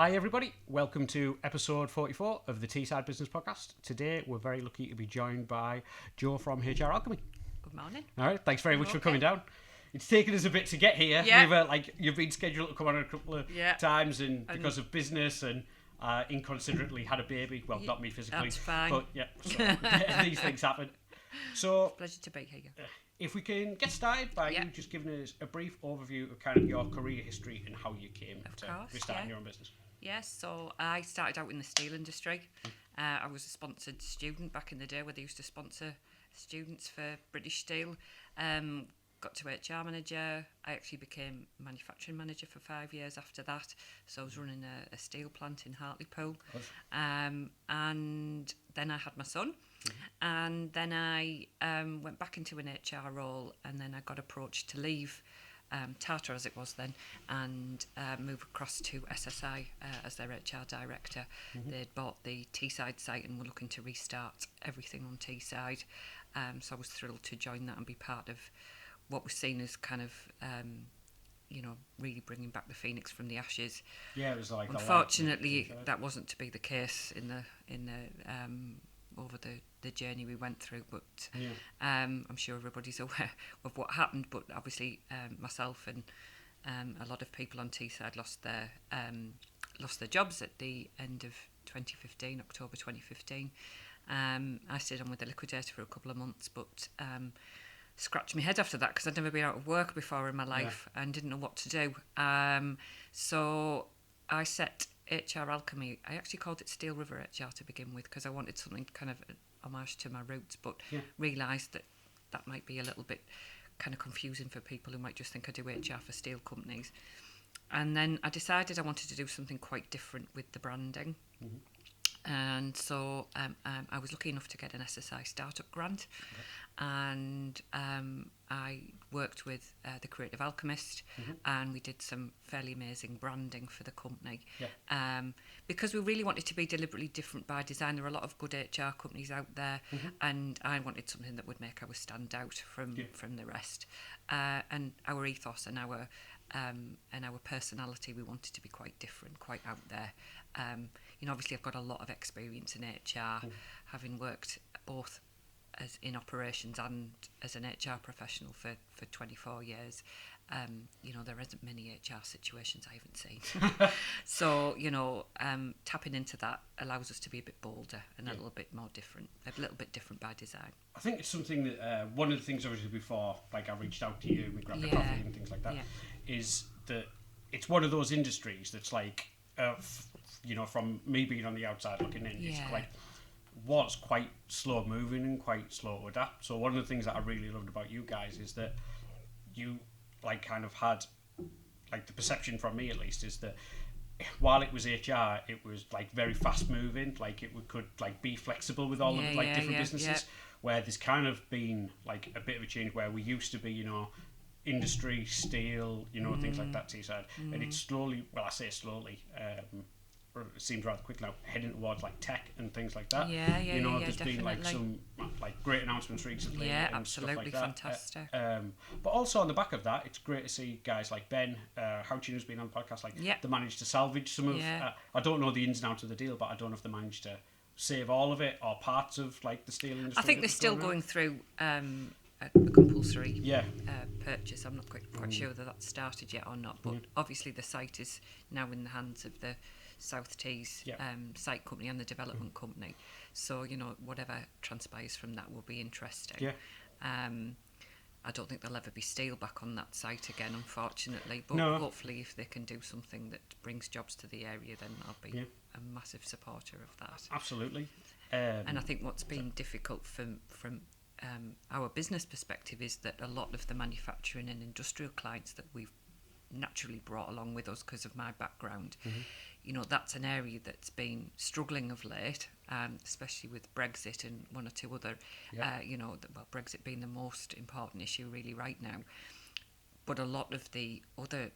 Hi everybody, welcome to episode 44 of the Teesside Business Podcast. Today we're very lucky to be joined by Joe from HR Alchemy. Good morning. All right, thanks very much for coming down. It's taken us a bit to get here. Yeah. You've been scheduled to come on a couple of times, and because of business and inconsiderately had a baby. Well, not me physically. That's fine. But yeah, so, these things happen. So, Pleasure to be here. if we can get started by you just giving us a brief overview of kind of your career history and how you came to be starting your own business. Yes, so I started out in the steel industry. I was a sponsored student back in the day where they used to sponsor students for British Steel. Got to HR manager. I actually became manufacturing manager for 5 years after that. So I was running a steel plant in Hartlepool. And then I had my son. And then I went back into an HR role, and then I got approached to leave Tata as it was then, and move across to SSI as their HR director. They'd bought the Teesside site and were looking to restart everything on Teesside. So I was thrilled to join that and be part of what was seen as kind of, really bringing back the phoenix from the ashes. Yeah, it was like. Unfortunately, that wasn't to be the case in the over the journey we went through, but I'm sure everybody's aware of what happened. But obviously, myself and a lot of people on Teesside lost their jobs at the end of 2015, October 2015. I stayed on with the liquidator for a couple of months, but scratched my head after that because I'd never been out of work before in my life and didn't know what to do. So I set HR Alchemy. I actually called it Steel River HR to begin with because I wanted something kind of homage to my roots, but realised that might be a little bit kind of confusing for people who might just think I do HR for steel companies. And then I decided I wanted to do something quite different with the branding. And so I was lucky enough to get an SSI startup grant, and I worked with the Creative Alchemist, and we did some fairly amazing branding for the company. Because we really wanted to be deliberately different by design. There are a lot of good HR companies out there, and I wanted something that would make us stand out from the rest. And our ethos and our personality, we wanted to be quite different, quite out there. Obviously I've got a lot of experience in HR, having worked both as in operations and as an HR professional for 24 years. There isn't many HR situations I haven't seen. So, tapping into that allows us to be a bit bolder and a little bit more different, a little bit different by design. I think it's something that, one of the things obviously before, like I reached out to you, we grabbed a coffee and things like that, is that it's one of those industries that's like, from me being on the outside looking in, it's was quite slow moving and quite slow to adapt. So one of the things that I really loved about you guys is that you kind of had, the perception from me at least is that while it was HR, it was very fast moving, it could be flexible with all of different businesses, where there's kind of been a bit of a change where we used to be, industry, steel, things like that, Teesside, and it's slowly, well I say slowly, it seems rather quick now, heading towards tech and things like that. There's definitely been some great announcements recently. Yeah, and absolutely, stuff like that. fantastic. But also on the back of that, it's great to see guys like Ben, Houchin, who's been on the podcast, they managed to salvage some of. I don't know the ins and outs of the deal, but I don't know if they managed to save all of it or parts of the steel industry. I think they're still going through a compulsory purchase. I'm not quite sure that that's started yet or not, but obviously the site is now in the hands of the South Tees site company and the development company. So, whatever transpires from that will be interesting. I don't think there'll ever be steel back on that site again, unfortunately, but hopefully if they can do something that brings jobs to the area, then I'll be a massive supporter of that. Absolutely. And I think what's been difficult from our business perspective is that a lot of the manufacturing and industrial clients that we've naturally brought along with us because of my background, that's an area that's been struggling of late, especially with Brexit and one or two other, Brexit being the most important issue really right now. But a lot of the other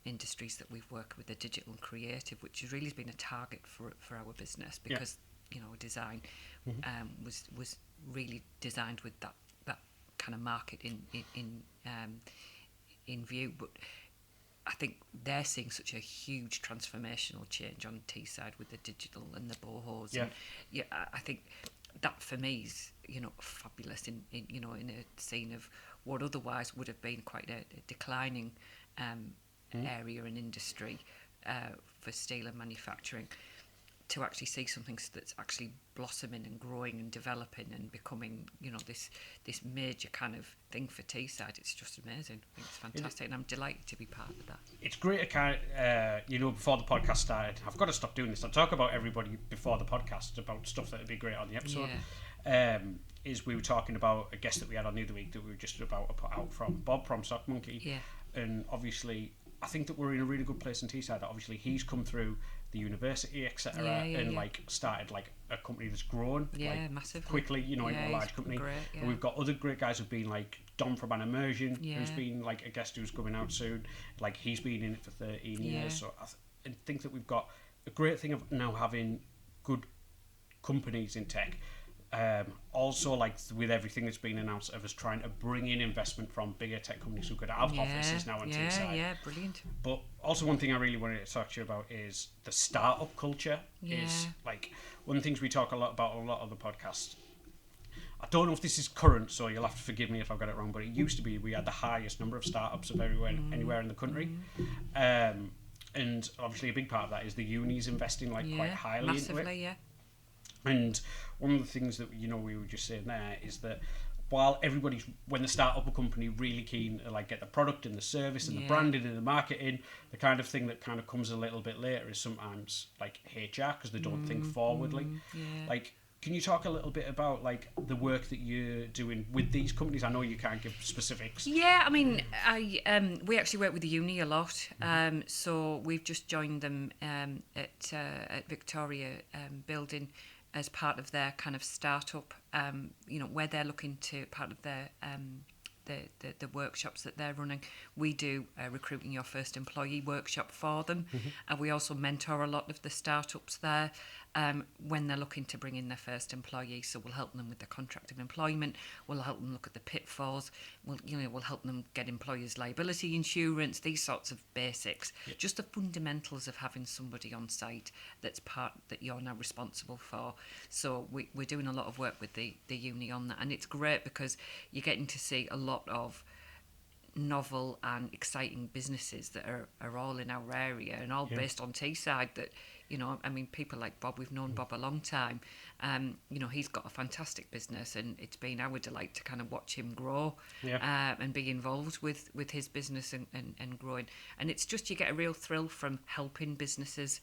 industries that we've worked with are digital and creative, which has really been a target for our business because design was really designed with that kind of market in view. But I think they're seeing such a huge transformational change on Teesside with the digital and the bohos. Yeah. And I think that for me is, fabulous in a scene of what otherwise would have been quite a declining area and industry for steel and manufacturing. To actually see something that's actually blossoming and growing and developing and becoming, this major kind of thing for Teesside, it's just amazing. I think it's fantastic, and I'm delighted to be part of that. It's great to kind of, before the podcast started, I've got to stop doing this. I talk about everybody before the podcast about stuff that would be great on the episode. Yeah. Is we were talking about a guest that we had on the other week that we were just about to put out from Bob from Sock Monkey. Yeah. And obviously, I think that we're in a really good place in Teesside. That obviously he's come through the university, etc., and started a company that's grown massively quickly, into a large company. Great, and we've got other great guys who've been like Dom from An Immersion, who's been like a guest who's coming out soon. Like he's been in it for 13 years. So I think that we've got a great thing of now having good companies in tech. Also, like with everything that's been announced, of us trying to bring in investment from bigger tech companies who could have offices now in Teesside. Yeah, brilliant. But also, one thing I really wanted to talk to you about is the startup culture. Is like one of the things we talk a lot about on a lot of the podcasts. I don't know if this is current, so you'll have to forgive me if I've got it wrong. But it used to be we had the highest number of startups of anywhere in the country. And obviously, a big part of that is the unis investing quite highly massively, into it. Yeah. And one of the things that we were just saying there is that while everybody's, when they start up a company, really keen to get the product and the service and the branding and the marketing, the kind of thing that kind of comes a little bit later is sometimes HR, because they don't think forwardly. Can you talk a little bit about the work that you're doing with these companies? I know you can't give specifics. Yeah, I mean, we actually work with the uni a lot. So we've just joined them at Victoria building as part of their kind of startup, where they're looking to, part of their the workshops that they're running. We do a recruiting your first employee workshop for them. And we also mentor a lot of the startups there when they're looking to bring in their first employee. So we'll help them with the contract of employment. We'll help them look at the pitfalls. We'll help them get employers' liability insurance, these sorts of basics. Yep. Just the fundamentals of having somebody on site that you're now responsible for. So we're doing a lot of work with the uni on that. And it's great because you're getting to see a lot of novel and exciting businesses that are all in our area and all based on Teesside. That people like Bob, we've known Bob a long time. He's got a fantastic business, and it's been our delight to kind of watch him grow and be involved with his business and growing. And it's just, you get a real thrill from helping businesses.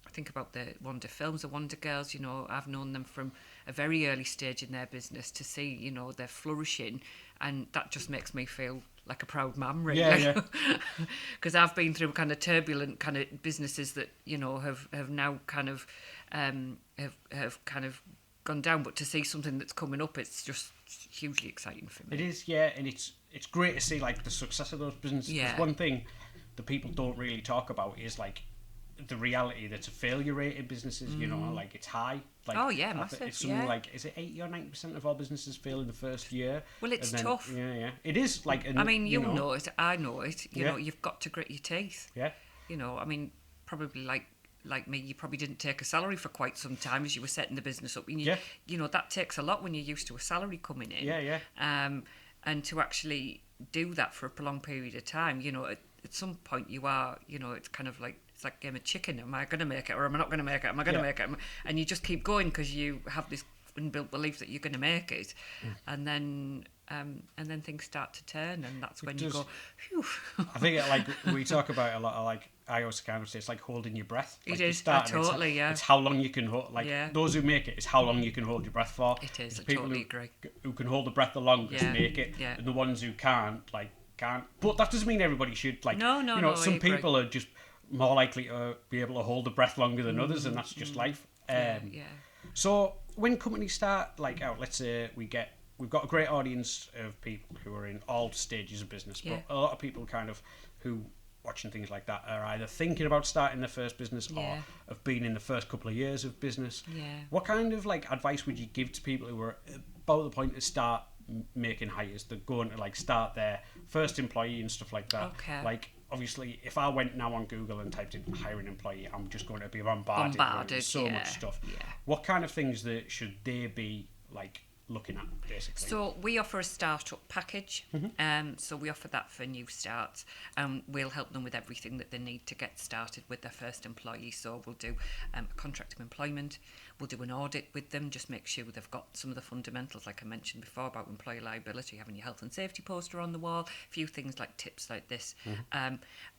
I think about the Wonder Films, the Wonder Girls. I've known them from a very early stage in their business to see, they're flourishing, and that just makes me feel like a proud mum, really. Because I've been through kind of turbulent kind of businesses that have now kind of have kind of gone down, but to see something that's coming up, it's just hugely exciting for me. It is, and it's great to see the success of those businesses. Because one thing that people don't really talk about is the reality that's a failure rate in businesses. It's high. Massive. It's something is it 80 or 90% of all businesses fail in the first year? Well, it's tough. It is you'll know it. I know it. You've got to grit your teeth. Probably like me, you probably didn't take a salary for quite some time as you were setting the business up. And that takes a lot when you're used to a salary coming in. And to actually do that for a prolonged period of time, at some point you are, it's kind of it's like a game of chicken. Am I going to make it, or am I not going to make it? Am I going to make it? And you just keep going because you have this inbuilt belief that you're going to make it, and then things start to turn, and that's when you go, phew. I think we talk about a lot of I always kind of say it's like holding your breath. It is totally, It's how long you can hold. Those who make it, it's how long you can hold your breath for. It is. I totally agree. Who can hold the breath the longest make it, and the ones who can't. But that doesn't mean everybody should. No. Some people are just more likely to be able to hold the breath longer than others, and that's just life. So when companies start out, let's say we've got a great audience of people who are in all stages of business, but a lot of people kind of who watching things like that are either thinking about starting their first business or have been in the first couple of years of business. What kind of advice would you give to people who are about the point to start making hires? They're going to start their first employee and stuff like that. obviously, if I went now on Google and typed in hiring employee, I'm just going to be bombarded with so much stuff. Yeah. What kind of things should they be like looking at, basically? So we offer a startup package. So we offer that for new starts, and we'll help them with everything that they need to get started with their first employee. So we'll do a contract of employment. We'll do an audit with them, just make sure they've got some of the fundamentals, like I mentioned before, about employer liability, having your health and safety poster on the wall, a few things like tips like this.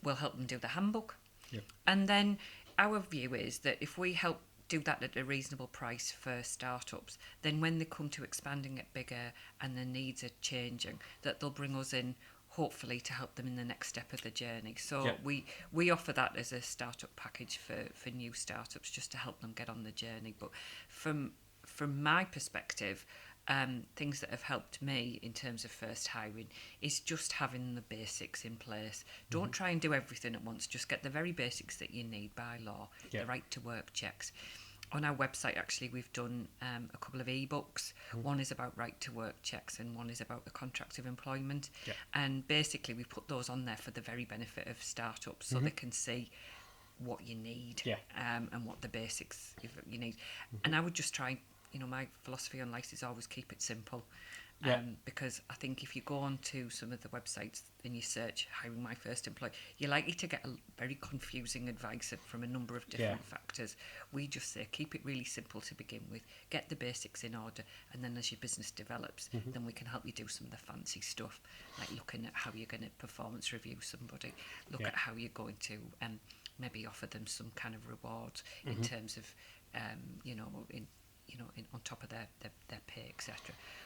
We'll help them do the handbook. Yep. And then our view is that if we help do that at a reasonable price for startups, then when they come to expanding it bigger and their needs are changing, that they'll bring us in hopefully to help them in the next step of the journey. So we offer that as a startup package for new startups, just to help them get on the journey. But from my perspective, things that have helped me in terms of first hiring is just having the basics in place. Don't try and do everything at once. Just get the very basics that you need by law, the right to work checks. On our website, actually, we've done a couple of ebooks. One is about right to work checks, and one is about the contract of employment. And basically, we put those on there for the very benefit of startups, so they can see what you need and what the basics you need. And I would just try, my philosophy on life is always keep it simple. Because I think if you go on to some of the websites and you search hiring my first employee, you're likely to get a very confusing advice from a number of different factors. We just say keep it really simple to begin with, get the basics in order, and then as your business develops, then we can help you do some of the fancy stuff, like looking at how you're going to performance review somebody, look at how you're going to maybe offer them some kind of reward in terms of on top of their pay, etc.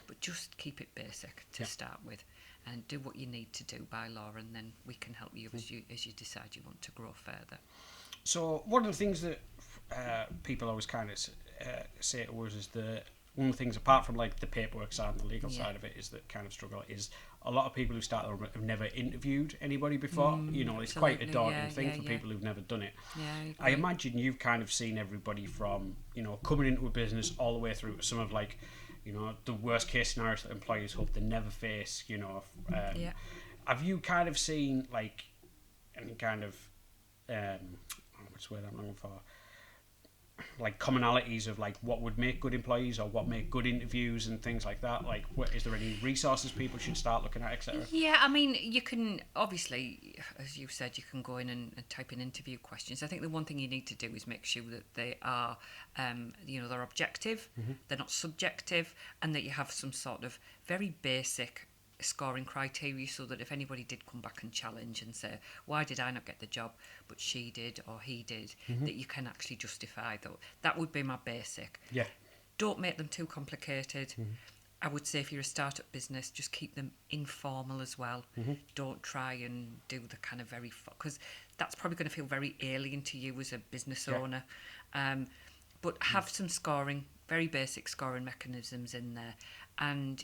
But just keep it basic to start with, and do what you need to do by law, and then we can help you as you decide you want to grow further. So one of the things that people always kind of say to us is one of the things, apart from like the paperwork side and the legal side of it, is that kind of struggle is a lot of people who start have never interviewed anybody before. It's quite a daunting thing for people who've never done it. I imagine you've kind of seen everybody from coming into a business all the way through to some of like the worst case scenarios that employers hope they never face. Have you kind of seen like any kind of what's the word I'm looking for? Like commonalities of like what would make good employees or what make good interviews and things like that? Like, is there any resources people should start looking at, etc.? Yeah, I mean, you can obviously, as you said, you can go in and type in interview questions. I think the one thing you need to do is make sure that they are, they're objective, they're not subjective, and that you have some sort of very basic scoring criteria, so that if anybody did come back and challenge and say, why did I not get the job but she did or he did, that you can actually justify that. That would be my basic. Don't make them too complicated. I would say if you're a startup business, just keep them informal as well. Don't try and do the kind of very, because that's probably going to feel very alien to you as a business owner. But have some scoring, very basic scoring mechanisms in there, and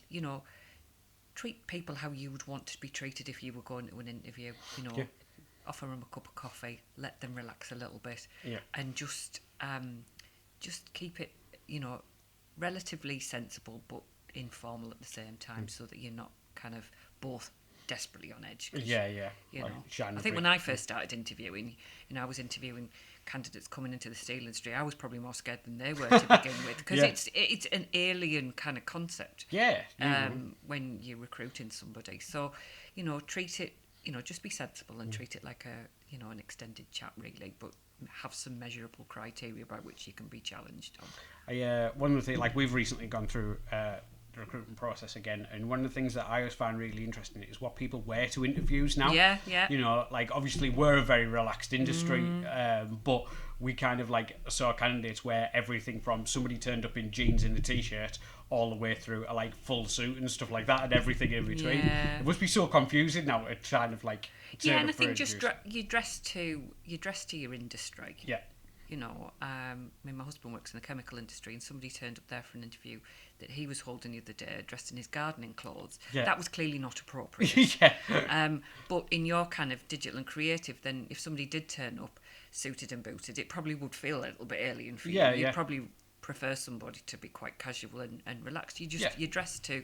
treat people how you would want to be treated if you were going to an interview. Offer them a cup of coffee, let them relax a little bit, and just keep it, relatively sensible but informal at the same time, so that you're not kind of both desperately on edge. I think when I first started interviewing, I was interviewing candidates coming into the steel industry. I was probably more scared than they were to begin with, because it's an alien kind of concept. When you're recruiting somebody, so treat it, just be sensible and treat it like an extended chat, really, but have some measurable criteria by which you can be challenged on. One of the things, like we've recently gone through the recruitment process again, and one of the things that I always find really interesting is what people wear to interviews now. Like obviously we're a very relaxed industry, but we kind of like saw candidates wear everything from somebody turned up in jeans and a t-shirt all the way through a like full suit and stuff like that, and everything in between. It must be so confusing now to kind of like and I think just you dress to your industry. My husband works in the chemical industry, and somebody turned up there for an interview that he was holding the other day dressed in his gardening clothes. That was clearly not appropriate. But in your kind of digital and creative, then if somebody did turn up suited and booted, it probably would feel a little bit alien for you. You'd probably prefer somebody to be quite casual and relaxed. You dress to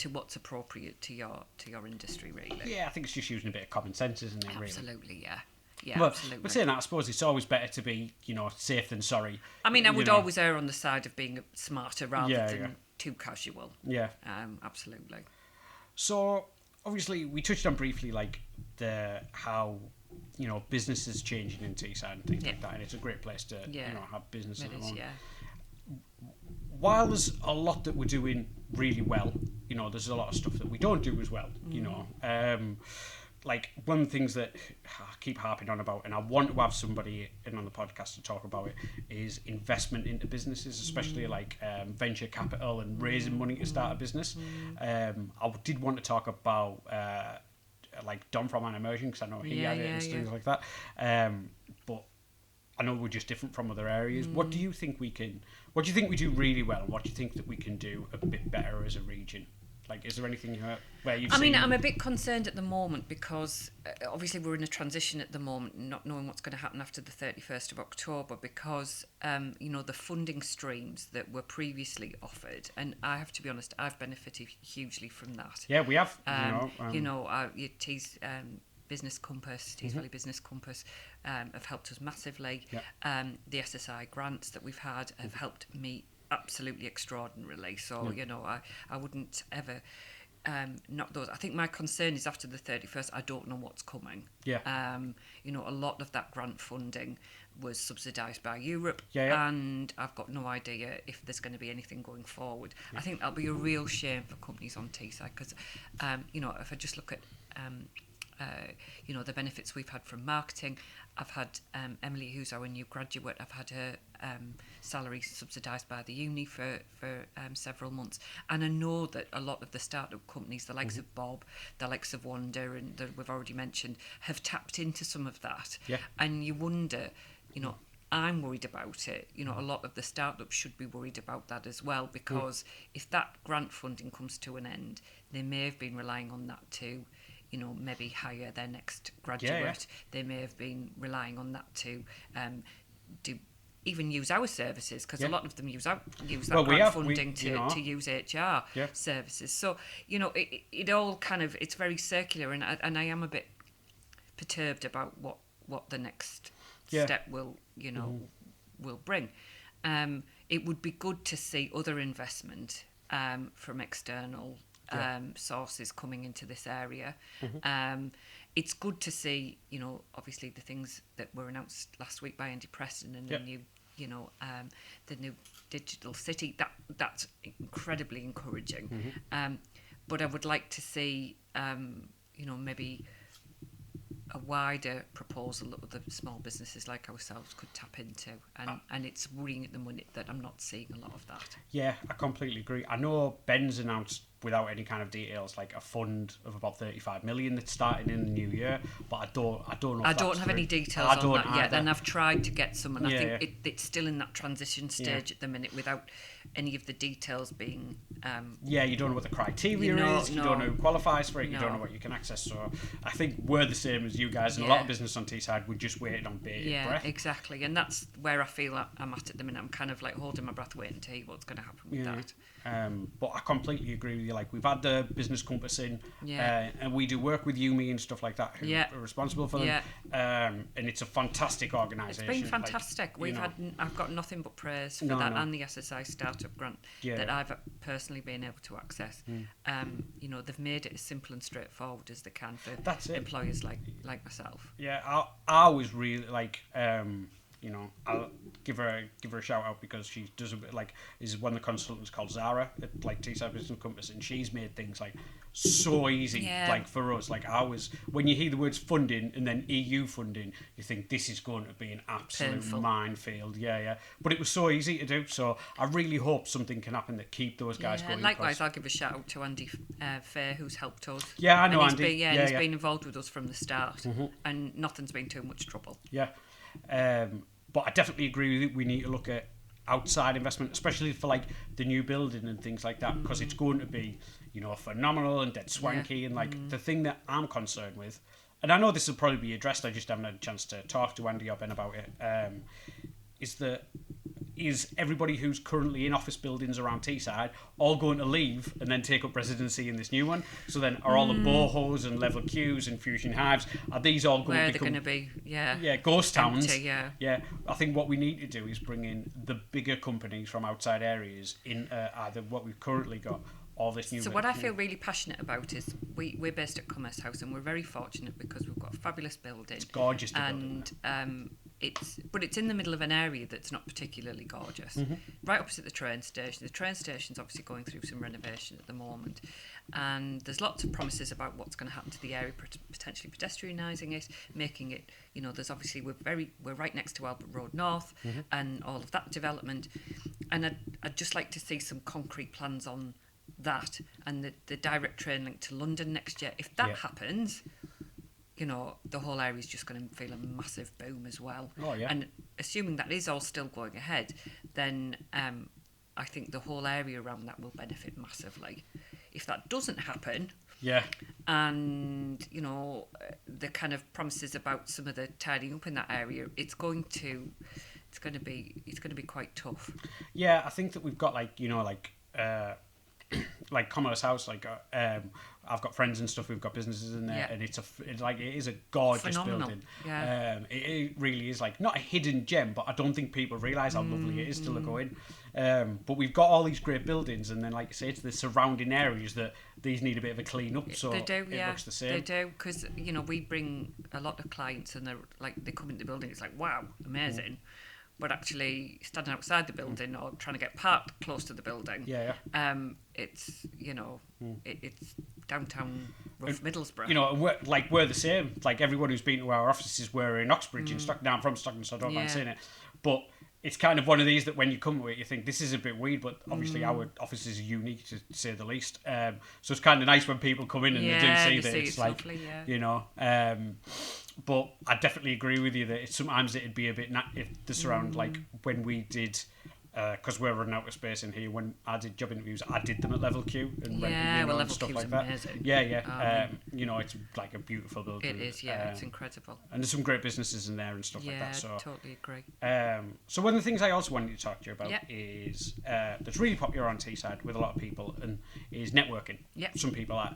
to what's appropriate to your industry, really. Yeah, I think it's just using a bit of common sense, isn't it? Absolutely, yeah. Yeah, well, absolutely. But saying that, I suppose it's always better to be, safe than sorry. I mean, I would always err on the side of being smarter rather than too casual. Yeah. Absolutely. So, obviously, we touched on briefly, like, how, businesses changing in Teesside and things like that, and it's a great place to, have business at the moment. While there's a lot that we're doing really well, there's a lot of stuff that we don't do as well, like one of the things that I keep harping on about, and I want to have somebody in on the podcast to talk about it, is investment into businesses, especially like venture capital and raising money to start a business. I did want to talk about like Dom from An Immersion, because I know he had it and things like that. But I know we're just different from other areas. What do you think we do really well, and what do you think that we can do a bit better as a region? Like, is there anything where you've seen... I'm a bit concerned at the moment because obviously we're in a transition at the moment, not knowing what's going to happen after the 31st of October because, the funding streams that were previously offered, and I have to be honest, I've benefited hugely from that. Yeah, we have. Tees Business Compass, Tees Valley Business Compass have helped us massively. Yeah. The SSI grants that we've had have helped me absolutely extraordinarily. So, I wouldn't ever knock those. I think my concern is after the 31st, I don't know what's coming. Yeah. A lot of that grant funding was subsidised by Europe, and I've got no idea if there's going to be anything going forward. Yeah. I think that'll be a real shame for companies on Teesside because, if I just look at the benefits we've had from marketing. I've had Emily, who's our new graduate, I've had her salary subsidised by the uni for several months. And I know that a lot of the startup companies, the likes of Bob, the likes of Wonder, and that we've already mentioned, have tapped into some of that. Yeah. And you wonder, I'm worried about it. A lot of the startups should be worried about that as well, because if that grant funding comes to an end, they may have been relying on that to maybe hire their next graduate. Yeah. They may have been relying on that to even use our services, because a lot of them use that grant funding to use HR services. So, it all kind of, it's very circular, and I am a bit perturbed about what the next step will bring. It would be good to see other investment from external sources coming into this area. It's good to see, obviously the things that were announced last week by Andy Preston and the new, the new digital city. That's incredibly encouraging. But I would like to see, maybe a wider proposal that the small businesses like ourselves could tap into, and it's worrying at the moment that I'm not seeing a lot of that. Yeah, I completely agree. I know Ben's announced, without any kind of details, like a fund of about 35 million that's starting in the new year, but I don't know. I don't have any details on that yet, and I've tried to get some, and I think it's still in that transition stage at the minute without any of the details being. You don't know what the criteria is. You don't know who qualifies for it. You don't know what you can access. So I think we're the same as you guys, and a lot of business on Teesside. We're just waiting on bated breath. Yeah, exactly, and that's where I feel I'm at the minute. I'm kind of like holding my breath, waiting to see what's going to happen with that. But I completely agree with you. Like, we've had the business compass in, and we do work with UME and stuff like that, who are responsible for them. And it's a fantastic organisation. It's been fantastic. I've got nothing but praise for that and the SSI startup grant that I've personally been able to access. They've made it as simple and straightforward as they can for employers like myself. Yeah, I was really like. I'll give her a shout out because she does is one of the consultants called Zara at Teesside Business Compass, and she's made things so easy for us. When you hear the words funding and then EU funding, you think this is going to be an absolute minefield. But it was so easy to do, so I really hope something can happen that keep those guys going. Likewise, I'll give a shout out to Andy Fair, who's helped us. Yeah, I know Andy. He's been involved with us from the start, and nothing's been too much trouble. But I definitely agree with you. We need to look at outside investment, especially for the new building and things like that, because it's going to be, phenomenal and dead swanky. And the thing that I'm concerned with, and I know this will probably be addressed, I just haven't had a chance to talk to Andy or Ben about it, is that, is everybody who's currently in office buildings around Teesside all going to leave and then take up residency in this new one? So then are all the bohos and level queues and fusion hives, are these all going to become... Where they're going to be, yeah, ghost towns. Empty, yeah. Yeah, I think what we need to do is bring in the bigger companies from outside areas in either what we've currently got or this new... So what I feel really passionate about is we're based at Commerce House, and we're very fortunate because we've got a fabulous building. It's gorgeous to build. And it's in the middle of an area that's not particularly gorgeous, right opposite the train station. The train station's obviously going through some renovation at the moment, and there's lots of promises about what's going to happen to the area, potentially pedestrianising it, making it, there's obviously we're right next to Albert Road North and all of that development, and I'd just like to see some concrete plans on that and the direct train link to London next year. If that happens, the whole area is just going to feel a massive boom as well. Oh, yeah. And assuming that is all still going ahead, then I think the whole area around that will benefit massively. If that doesn't happen, and the kind of promises about some of the tidying up in that area, it's going to be quite tough. Yeah, I think that we've got like Commerce House, I've got friends and stuff who've got businesses in there, and it is a gorgeous Phenomenal. building. Yeah. It really is not a hidden gem, but I don't think people realise how lovely it is to look in. But we've got all these great buildings, and then like I say, it's the surrounding areas that these need a bit of a clean up. So they do, it looks the same. They do, because we bring a lot of clients, and they come into the building. It's like, wow, amazing. But actually standing outside the building or trying to get parked close to the building, it's it's downtown rough Middlesbrough. And we're the same. Like everyone who's been to our offices, we're in Oxbridge in Stockton. Now I'm from Stockton, so I don't mind saying it. But it's kind of one of these that when you come to it, you think this is a bit weird, but obviously our offices are unique to say the least. So it's kind of nice when people come in and they do see that it's like, lovely, but I definitely agree with you that sometimes it'd be a bit if the surround, like when we did, because we're running out of space in here, when I did job interviews, I did them at Level Q and level stuff Q's like that. Amazing. It's like a beautiful building. It is, it's incredible. And there's some great businesses in there and stuff like that. So totally agree. So one of the things I also wanted to talk to you about is that's really popular on Teesside with a lot of people, and is networking. Some people are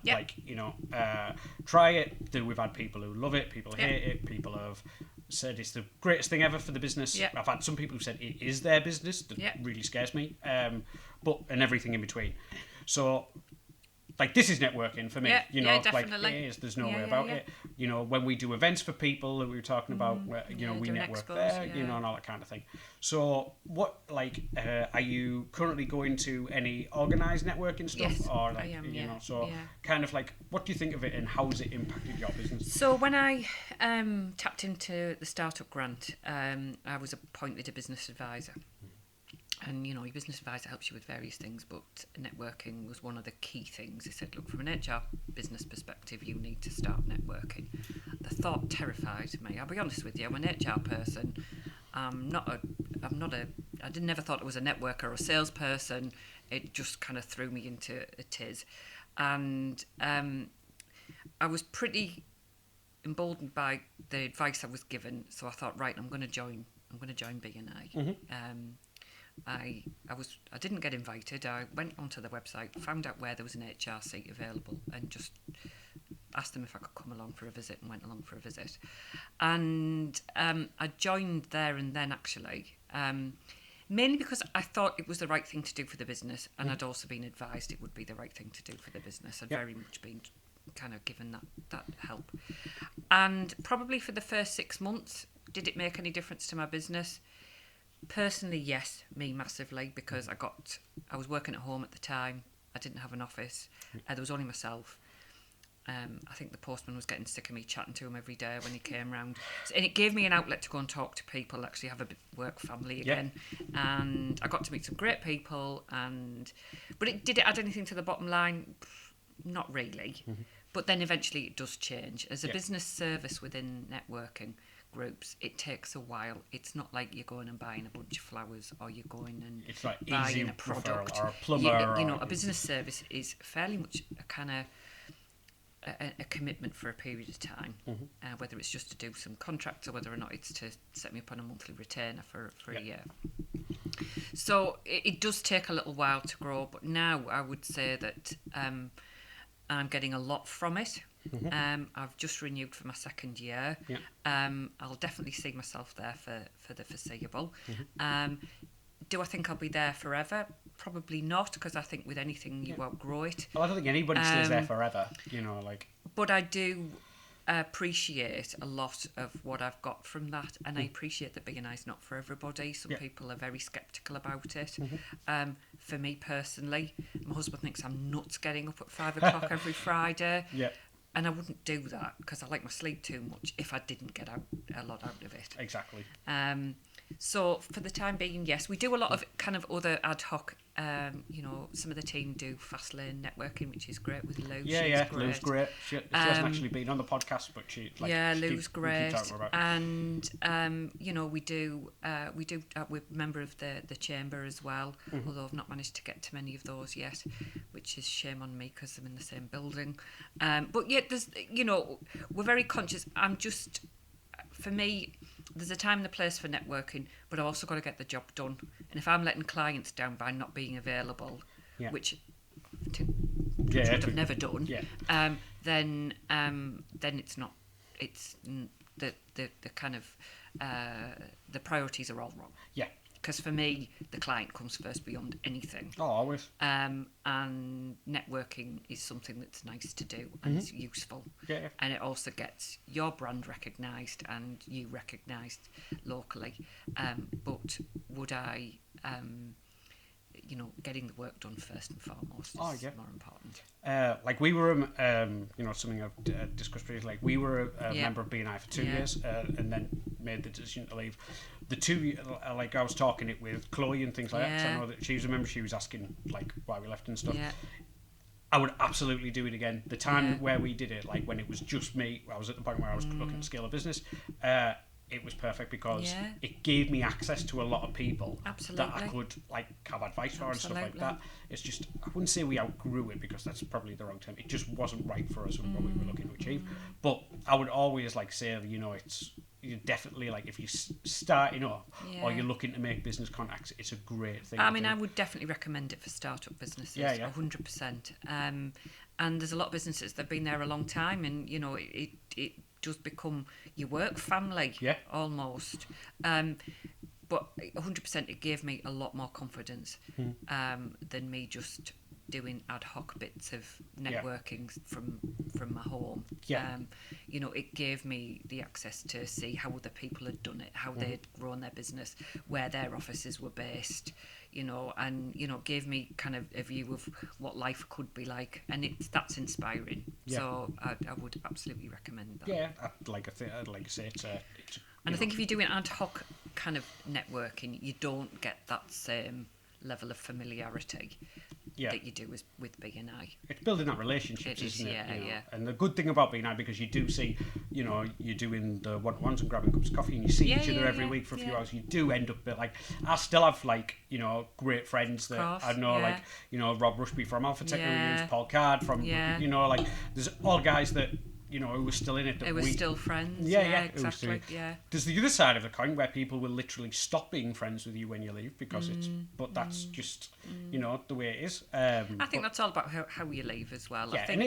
try it. We've had people who love it, people hate it, people have said it's the greatest thing ever for the business. I've had some people who said it is their business. That really scares me. But and everything in between. So this is networking for me. Definitely. It is. There's no way about it. When we do events for people that we were talking about, where, we network expos, there, and all that kind of thing. So what, are you currently going to any organised networking stuff? Yes, or I am, kind of what do you think of it and how has it impacted your business? So when I tapped into the startup grant, I was appointed a business advisor. And, your business advisor helps you with various things, but networking was one of the key things. They said, look, from an HR business perspective, you need to start networking. The thought terrified me. I'll be honest with you, I'm an HR person. I never thought I was a networker or a salesperson. It just kind of threw me into a tiz. And I was pretty emboldened by the advice I was given. So I thought, right, I'm going to join BNI. I didn't get invited. I went onto the website, found out where there was an HR seat available, and just asked them if I could come along for a visit, and went along for a visit. And I joined there and then, actually, mainly because I thought it was the right thing to do for the business, and I'd also been advised it would be the right thing to do for the business. I'd very much been kind of given that help. And probably for the first 6 months, did it make any difference to my business? Personally, yes, me massively, because I was working at home at the time. I didn't have an office. There was only myself. I think the postman was getting sick of me chatting to him every day when he came round. And it gave me an outlet to go and talk to people, actually have a bit of work family again. And I got to meet some great people. But did it add anything to the bottom line? Not really. But then eventually it does change. As a business service within networking groups, it takes a while. It's not like you're going and buying a bunch of flowers, or you're going and it's like buying a product or a plumber. A business service is fairly much a kind of a commitment for a period of time, whether it's just to do some contracts or whether or not it's to set me up on a monthly retainer for a year. So it does take a little while to grow, but now I would say that I'm getting a lot from it. I've just renewed for my second year. Yeah. I'll definitely see myself there for the foreseeable. Do I think I'll be there forever? Probably not, because I think with anything you outgrow it. Well, I don't think anybody stays there forever, like. But I do appreciate a lot of what I've got from that, and I appreciate that B&I is not for everybody. Some people are very sceptical about it. For me personally, my husband thinks I'm nuts getting up at 5 o'clock every Friday. Yeah. And I wouldn't do that because I like my sleep too much if I didn't get a lot out of it. Exactly. So for the time being, yes, we do a lot of kind of other ad hoc. Some of the team do fast lane networking, which is great with Lou. Yeah, Lou's great. She hasn't actually been on the podcast, but Lou's great. And we're a member of the chamber as well. Although I've not managed to get to many of those yet, which is shame on me because I'm in the same building. But yeah, we're very conscious. For me, there's a time and a place for networking, but I've also got to get the job done. And if I'm letting clients down by not being available, which I've never done, then it's not. It's the kind of the priorities are all wrong. Yeah. Because for me, the client comes first beyond anything. Oh, always. And networking is something that's nice to do and it's useful. Yeah. And it also gets your brand recognised and you recognised locally. But would I, getting the work done first and foremost is more important. We were, something I've discussed previously, like we were a member of B&I for 2 years and then made the decision to leave. The 2 I was talking it with Chloe and things like that, so I know that she was a member, she was asking why we left and stuff. Yeah. I would absolutely do it again. The time where we did it, when it was just me, I was at the point where I was looking to scale a business. It was perfect because it gave me access to a lot of people that I could have advice for and stuff like that. It's just, I wouldn't say we outgrew it because that's probably the wrong term. It just wasn't right for us and what we were looking to achieve. But I would always say, it's you definitely if you're starting up or you're looking to make business contacts, it's a great thing. I would definitely recommend it for startup businesses. 100%. And there's a lot of businesses that have been there a long time, and it does become your work family almost. But 100%, it gave me a lot more confidence than me just doing ad hoc bits of networking from my home. It gave me the access to see how other people had done it, how they'd grown their business, where their offices were based, and gave me kind of a view of what life could be like, and that's inspiring. So I would absolutely recommend that. I'd like to say it's and I think if you're doing ad hoc kind of networking, you don't get that same level of familiarity that you do with B&I. It's building that relationships, isn't it? And the good thing about B&I, because you do see, you're doing the one-to-ones and grabbing cups of coffee, and you see each other every week for a few hours. You do end up I still have great friends that I know, Rob Rushby from Alpha Tech, who use Paul Card from, there's all guys that who were still in it. They were still friends. Exactly. There's the other side of the coin where people will literally stop being friends with you when you leave because but that's just the way it is. I think that's all about how you leave as well. I think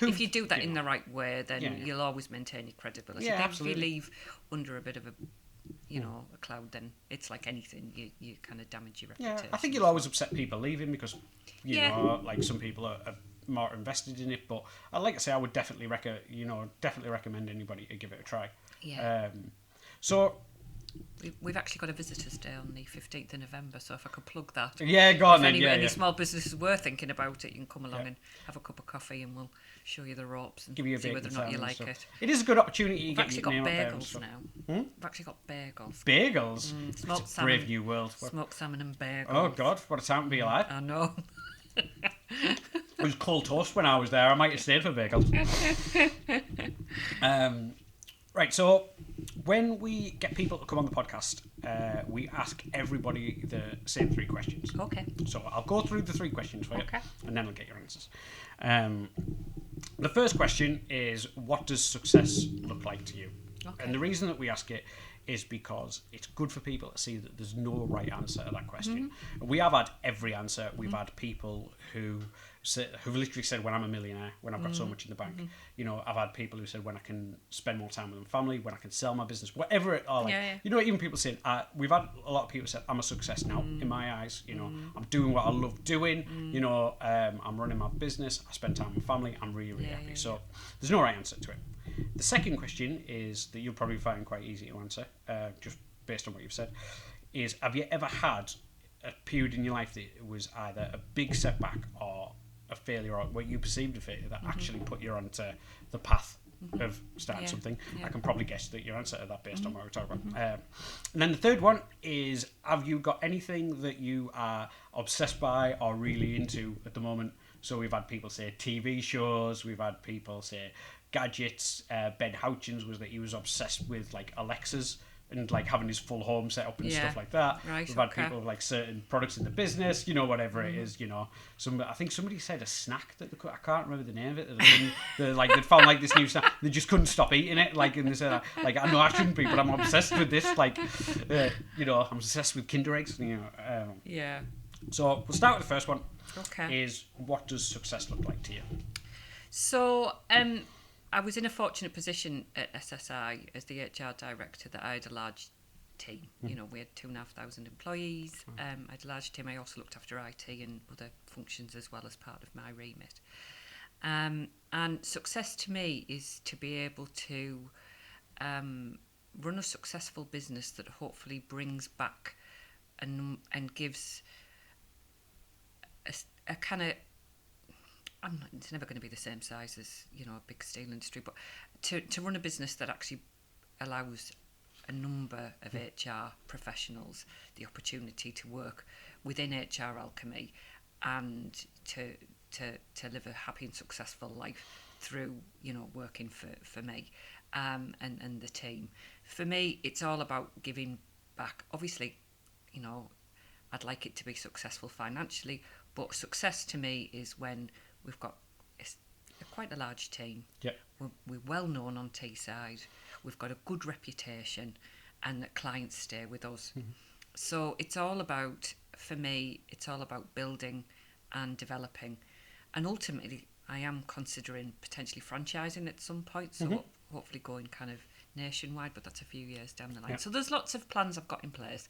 if you do that in the right way, then you'll always maintain your credibility. If you leave under a bit of a a cloud, then it's like anything, you kind of damage your reputation. I think you'll always upset people leaving because some people are more invested in it, but like I say, I would definitely recommend anybody to give it a try. So we've actually got a visitors day on the 15th of November, so if I could plug that, go on. If any small businesses were thinking about it, you can come along and have a cup of coffee and we'll show you the ropes and give you a see whether or not you like it. It is a good opportunity to get your name out there. We've actually got bagels. Bagels? Smoked salmon. Brave new world. Smoked salmon and bagels. Oh God, what a time to be alive. I know. It was cold toast when I was there. I might have stayed for bagels. Right, so when we get people to come on the podcast, we ask everybody the same 3 questions. Okay. So I'll go through the 3 questions for you, and then I'll get your answers. The first question is, what does success look like to you? Okay. And the reason that we ask it is because it's good for people to see that there's no right answer to that question. We have had every answer. We've had people who've literally said, when I'm a millionaire, when I've got so much in the bank. You know, I've had people who said, when I can spend more time with my family, when I can sell my business, whatever it are. Like, you know, even people saying, we've had a lot of people say, I'm a success now in my eyes. You know, I'm doing what I love doing. You know, I'm running my business. I spend time with family. I'm really, really happy. So there's no right answer to it. The second question is that you'll probably find quite easy to answer, just based on what you've said, is have you ever had a period in your life that it was either a big setback or a failure, or what you perceived a failure that actually put you onto the path of starting something? I can probably guess that your answer to that based on what we're talking about. And then the third one is, have you got anything that you are obsessed by or really into at the moment? So we've had people say TV shows, we've had people say gadgets. Ben Houchins was that he was obsessed with like Alexas and like having his full home set up and stuff like that. Right, we've had people with like certain products in the business, you know, whatever it is, you know. I think somebody said a snack that I can't remember the name of it. They'd found like this new snack. They just couldn't stop eating it. Like, and they said, like, I know I shouldn't be, but I'm obsessed with this. Like, you know, I'm obsessed with Kinder eggs. You know. So we'll start with the first one. Okay. Is, what does success look like to you? So, I was in a fortunate position at SSI as the HR director that I had a large team. You know, we had 2,500 employees. I had a large team. I also looked after IT and other functions as well as part of my remit. And success to me is to be able to run a successful business that hopefully brings back and gives a kind of, it's never going to be the same size as, you know, a big steel industry, but to run a business that actually allows a number of HR professionals the opportunity to work within HR Alchemy and to live a happy and successful life through, you know, working for me and the team. For me, it's all about giving back. Obviously, you know, I'd like it to be successful financially, but success to me is when we've got quite a large team. We're well known on Teesside. We've got a good reputation, and that clients stay with us. So it's all about, for me, it's all about building and developing. And ultimately, I am considering potentially franchising at some point. So hopefully going kind of nationwide, but that's a few years down the line. So there's lots of plans I've got in place.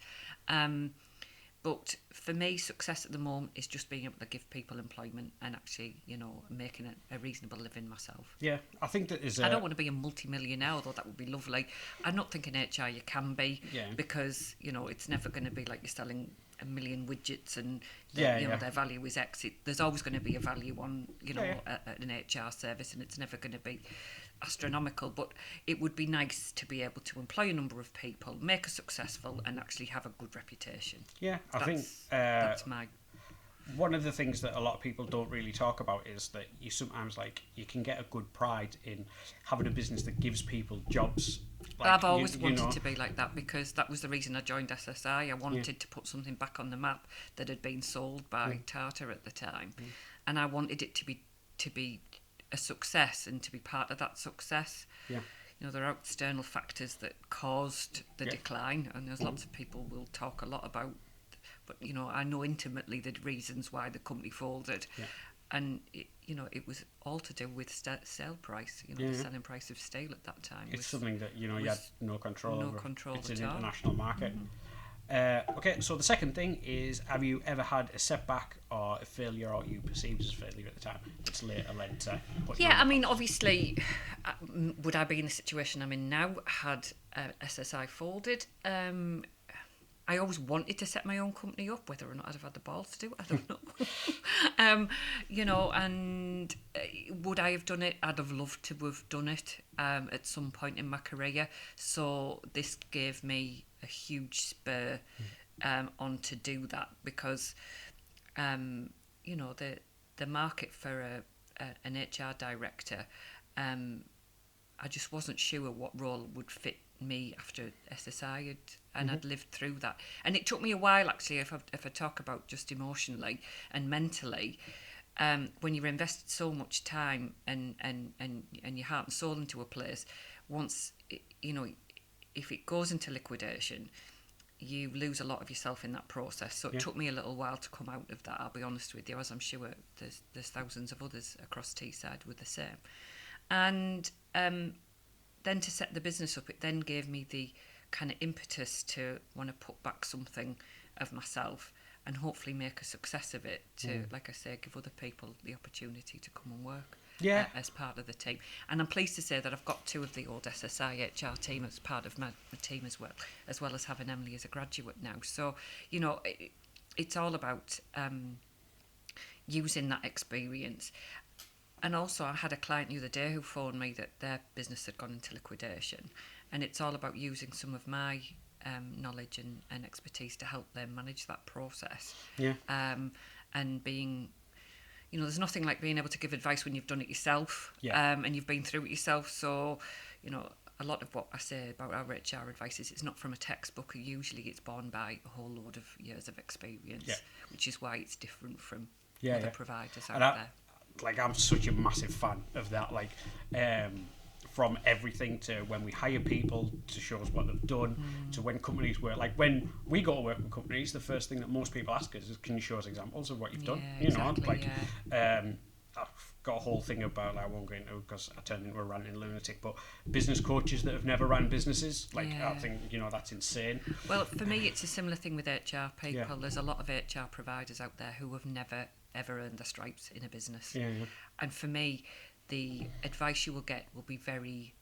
But for me, success at the moment is just being able to give people employment and actually, you know, making a reasonable living myself. Yeah, I think that is. I don't want to be a multi-millionaire, although that would be lovely. I'm not thinking HR you can be, because, you know, it's never going to be like you're selling a million widgets and their value is X. There's always going to be a value on, you know, an HR service, and it's never going to be astronomical, but it would be nice to be able to employ a number of people, make us successful, and actually have a good reputation. I think that's my... One of the things that a lot of people don't really talk about is that you sometimes, like, you can get a good pride in having a business that gives people jobs. Like, I've always wanted to be like that, because that was the reason I joined SSI. I wanted to put something back on the map that had been sold by Tata at the time, and I wanted it to be a success and to be part of that success. You know, there are external factors that caused the decline, and there's lots of people will talk a lot about, but, you know, I know intimately the reasons why the company folded. And it was all to do with sale price. You know, the selling price of steel at that time. It's something that, you know, you had no control over. It's an international market. Okay, so the second thing is, have you ever had a setback or a failure, or you perceived as a failure at the time, that's later led to... I mean, obviously, would I be in the situation I'm in now had SSI folded? I always wanted to set my own company up. Whether or not I'd have had the balls to do it, I don't know. You know, and would I have done it? I'd have loved to have done it at some point in my career. So this gave me a huge spur on to do that, because, you know, the market for an HR director, I just wasn't sure what role would fit me after SSI and I'd lived through that, and it took me a while actually. If I talk about just emotionally and mentally, when you've invested so much time and your heart and soul into a place, once if it goes into liquidation, you lose a lot of yourself in that process. So it took me a little while to come out of that, I'll be honest with you, as I'm sure there's thousands of others across Teesside with the same. And then to set the business up, it then gave me the kind of impetus to want to put back something of myself and hopefully make a success of it to, like I say, give other people the opportunity to come and work as part of the team. And I'm pleased to say that I've got 2 of the old SSI HR team as part of my team as well as having Emily as a graduate now. So, it's all about using that experience. And also, I had a client the other day who phoned me that their business had gone into liquidation, and it's all about using some of my knowledge and expertise to help them manage that process. And being, there's nothing like being able to give advice when you've done it yourself, and you've been through it yourself. So, a lot of what I say about our HR advice is it's not from a textbook. Usually it's borne by a whole load of years of experience, which is why it's different from other providers out there. Like, I'm such a massive fan of that. Like, from everything to when we hire people to show us what they've done, to when companies work. Like, when we go to work with companies, the first thing that most people ask us is, can you show us examples of what you've done? I've got a whole thing about, I won't go into because I turned into a ranting lunatic, but business coaches that have never ran businesses. Like, I think, that's insane. Well, for me, it's a similar thing with HR people. There's a lot of HR providers out there who have never, ever earned their stripes in a business. And for me, the advice you will get will be very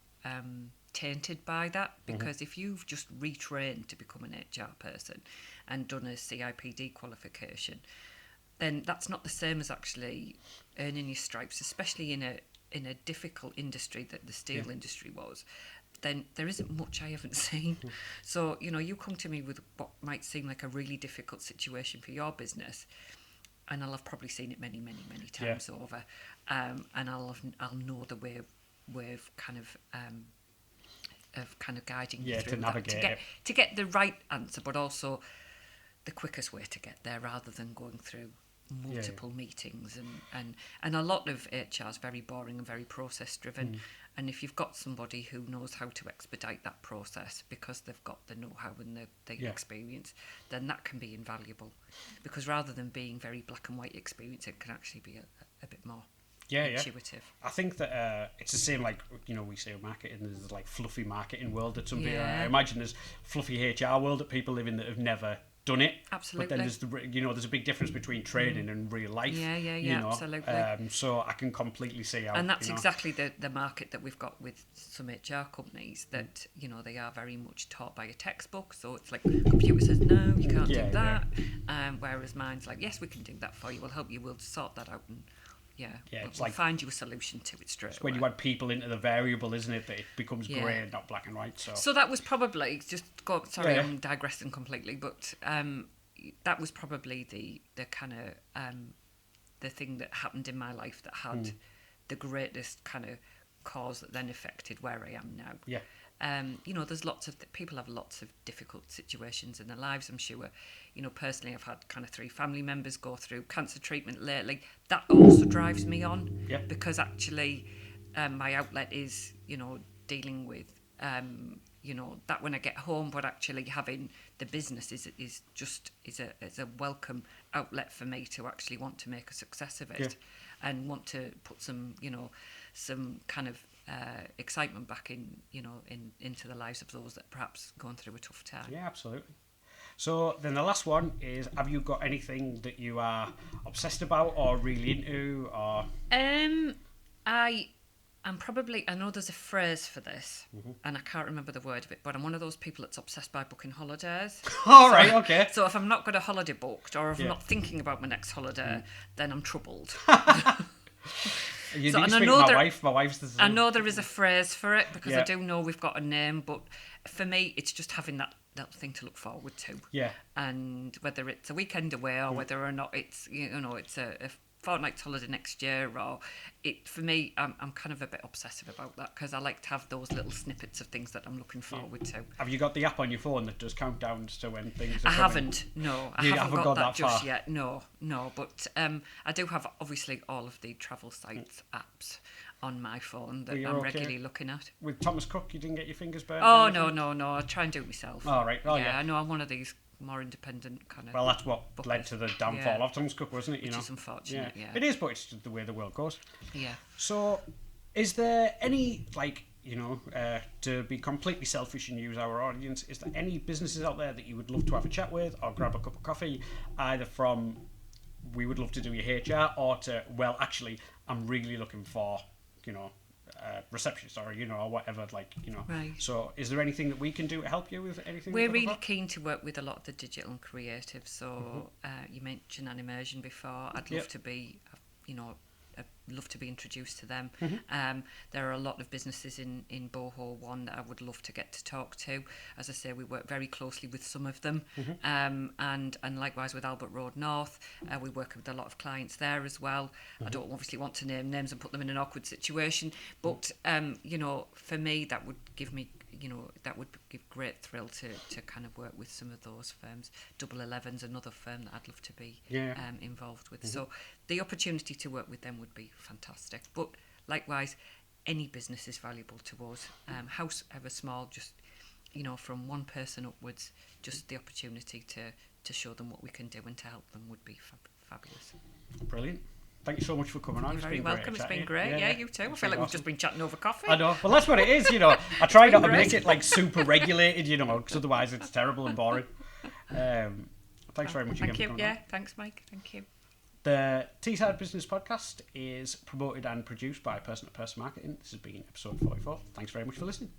tainted by that, because if you've just retrained to become an HR person and done a CIPD qualification, then that's not the same as actually earning your stripes, especially in a difficult industry that the steel industry was. Then there isn't much I haven't seen. So, you come to me with what might seem like a really difficult situation for your business, and I'll have probably seen it many, many, many times over, and I'll know the way of kind of guiding you through to navigate that to get the right answer, but also the quickest way to get there, rather than going through multiple meetings and a lot of HR is very boring and very process driven. And if you've got somebody who knows how to expedite that process because they've got the know-how and the experience, then that can be invaluable, because rather than being very black and white experience, it can actually be a bit more intuitive. I think that it's the same, like, we say marketing, there's like fluffy marketing world that some people, I imagine there's fluffy HR world that people live in that have never done it. Absolutely. But then there's a big difference between training and real life. Absolutely. So I can completely see how. And that's exactly the market that we've got with some HR companies, that they are very much taught by a textbook. So it's like computer says no, you can't do that. Whereas mine's like, yes, we can do that for you. We'll help you. We'll sort that out and. We'll find you a solution to it straight away. When you add people into the variable, isn't it, that it becomes grey, not black and white. So that was probably I'm digressing completely, but that was probably the kind of the thing that happened in my life that had the greatest kind of cause that then affected where I am now. There's lots of people have lots of difficult situations in their lives, I'm sure. Personally, I've had kind of 3 family members go through cancer treatment lately. That also drives me on, because actually my outlet is, dealing with, that when I get home, but actually having the business is a welcome outlet for me to actually want to make a success of it and want to put some kind of excitement back into the lives of those that are perhaps going through a tough time. Yeah, absolutely. So then the last one is, have you got anything that you are obsessed about or really into, or? I know there's a phrase for this, and I can't remember the word of it, but I'm one of those people that's obsessed by booking holidays. Right, okay. So if I'm not got a holiday booked, or if I'm not thinking about my next holiday, then I'm troubled. You need to speak to my wife. My wife's the same. I know there is a phrase for it, because I do know we've got a name, but for me, it's just having that thing to look forward to. And whether it's a weekend away or whether or not it's it's a fortnight's holiday next year, or for me, I'm kind of a bit obsessive about that, because I like to have those little snippets of things that I'm looking forward to. Have you got the app on your phone that does countdowns to when things are coming? Haven't. No, I haven't got that just yet. No, but I do have obviously all of the travel sites apps on my phone that I'm regularly looking at. With Thomas Cook, you didn't get your fingers burnt? Oh, no. I try and do it myself. Oh, right. Oh, yeah. I know I'm one of these more independent kind of... Well, that's what led to the downfall of Thomas Cook, wasn't it? Which is unfortunate, yeah. It is, but it's the way the world goes. Yeah. So, is there any, like, to be completely selfish and use our audience, is there any businesses out there that you would love to have a chat with or grab a cup of coffee, either from, we would love to do your HR, or to, well, actually, I'm really looking for, receptionist or, or whatever, Right. So is there anything that we can do to help you with anything? We're really keen to work with a lot of the digital and creative. So you mentioned an immersion before. I'd love to be, I'd love to be introduced to them. There are a lot of businesses in Boho One that I would love to get to talk to. As I say, we work very closely with some of them, and likewise with Albert Road North. We work with a lot of clients there as well. I don't obviously want to name names and put them in an awkward situation, but for me that would give me great thrill to kind of work with some of those firms. Double 11's another firm that I'd love to be involved with. So the opportunity to work with them would be fantastic. But likewise, any business is valuable to us. However small, just from one person upwards, just the opportunity to show them what we can do and to help them would be fabulous. Brilliant. Thank you so much for coming on. You're very welcome. It's been great. Yeah, you too. I feel like we've just been chatting over coffee. I know. Well, that's what it is, I try not to make it like super regulated, because otherwise it's terrible and boring. Thanks very much again for coming on. Thanks, Mike. Thank you. The Teesside Business Podcast is promoted and produced by Person to Person Marketing. This has been episode 44. Thanks very much for listening.